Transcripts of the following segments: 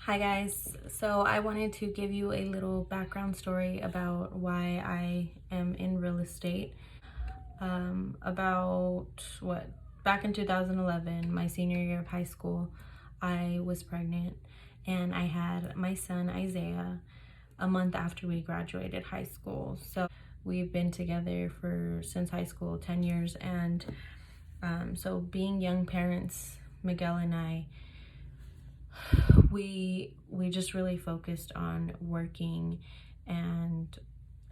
Hi guys, so I wanted to give you a little background story about why I am in real estate. About what, back in 2011, my senior year of high school, I was pregnant and I had my son Isaiah a month after we graduated high school. So we've been together for since high school, 10 years. And so being young parents, Miguel and I, we just really focused on working and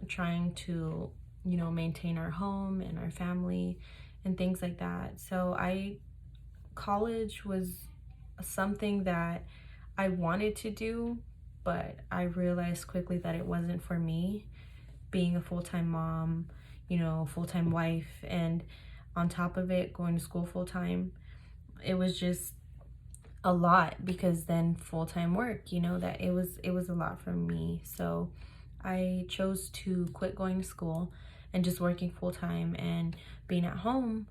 trying to maintain our home and our family and things like that. So I college was something that I wanted to do, but I realized quickly that it wasn't for me. Being a full-time mom, full-time wife, and on top of it going to school full-time, it was just a lot, because then full-time work, that it was a lot for me. So I chose to quit going to school and just working full-time and being at home,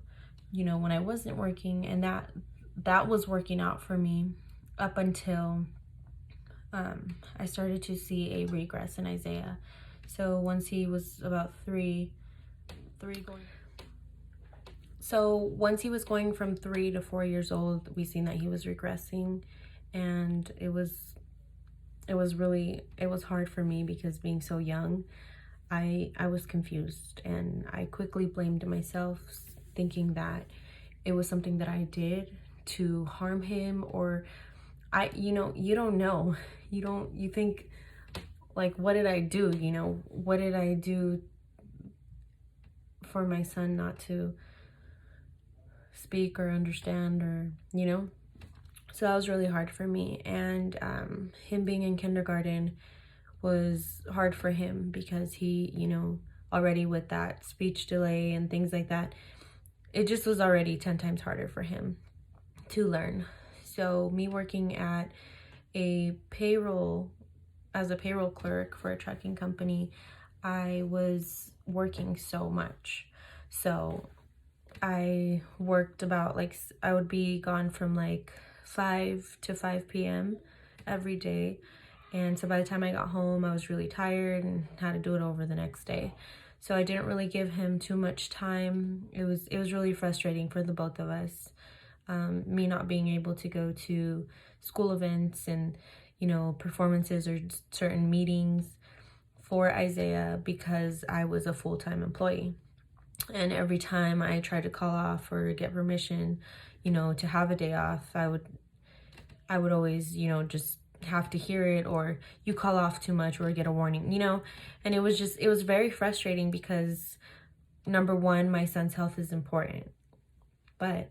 when I wasn't working. And that was working out for me up until I started to see a regress in Isaiah. So once he was about once he was going from 3 to 4 years old, we seen that he was regressing. And it was hard for me, because being so young, I was confused, and I quickly blamed myself, thinking that it was something that I did to harm him. Or you don't know. You think, like, what did I do? What did I do for my son not to speak or understand, or so that was really hard for me. And him being in kindergarten was hard for him, because he, already with that speech delay and things like that, it just was already 10 times harder for him to learn. So me working at as a payroll clerk for a trucking company, I was working so much. So I worked about, like, I would be gone from like 5 to 5 p.m. every day. And so by the time I got home, I was really tired and had to do it over the next day. So I didn't really give him too much time. It was really frustrating for the both of us. Me not being able to go to school events and, performances or certain meetings for Isaiah, because I was a full-time employee. And every time I tried to call off or get permission, to have a day off, I would always, just have to hear it, or you call off too much, or get a warning, and it was very frustrating, because number one, my son's health is important, but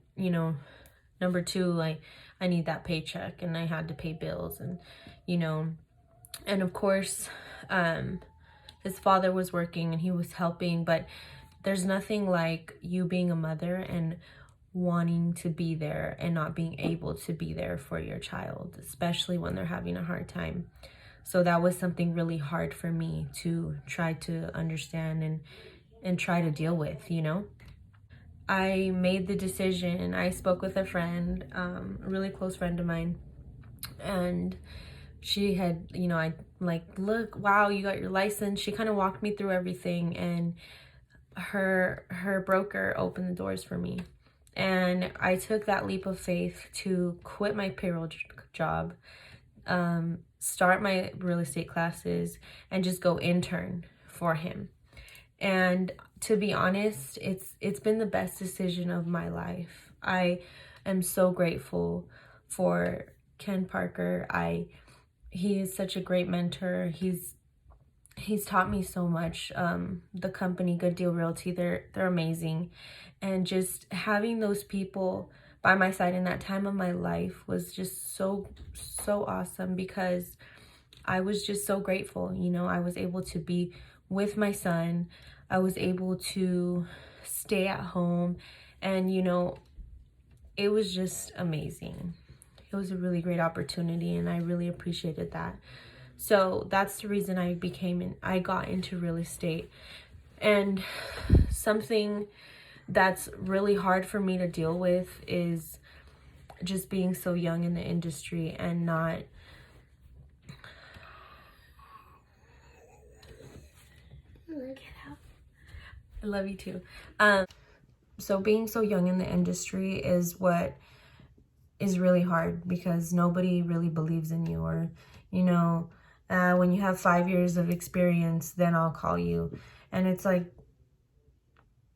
number two, I need that paycheck, and I had to pay bills, and and of course, his father was working and he was helping, but there's nothing like you being a mother and wanting to be there and not being able to be there for your child, especially when they're having a hard time. So that was something really hard for me to try to understand and try to deal with, I made the decision. I spoke with a friend, a really close friend of mine, and she had, I like, look, wow, you got your license. She kind of walked me through everything, and her broker opened the doors for me. And I took that leap of faith to quit my payroll job, start my real estate classes, and just go intern for him. And to be honest, it's been the best decision of my life. I am so grateful for Ken Parker. He is such a great mentor. He's taught me so much. The company Good Deal Realty, they're amazing. And just having those people by my side in that time of my life was just so awesome, because I was just so grateful. I was able to be with my son. I was able to stay at home, and it was just amazing. It was a really great opportunity, and I really appreciated that. So that's the reason I got into real estate. And something that's really hard for me to deal with is just being so young in the industry and not I love you too. So being so young in the industry is what is really hard because nobody really believes in you, or, you know, when you have 5 years of experience, then I'll call you. And it's like,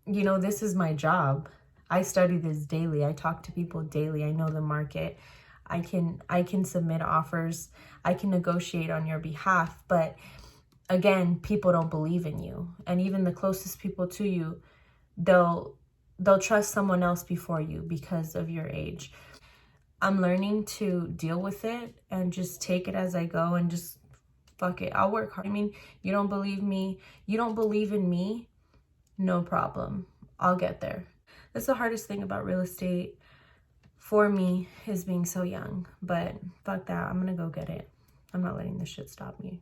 you know, this is my job. I study this daily. I talk to people daily. I know the market. I can submit offers. I can negotiate on your behalf. But again, people don't believe in you. And even the closest people to you, they'll trust someone else before you because of your age. I'm learning to deal with it and just take it as I go and just fuck it. I'll work hard. I mean, you don't believe me. You don't believe in me. No problem. I'll get there. That's the hardest thing about real estate for me, is being so young. But fuck that. I'm gonna go get it. I'm not letting this shit stop me.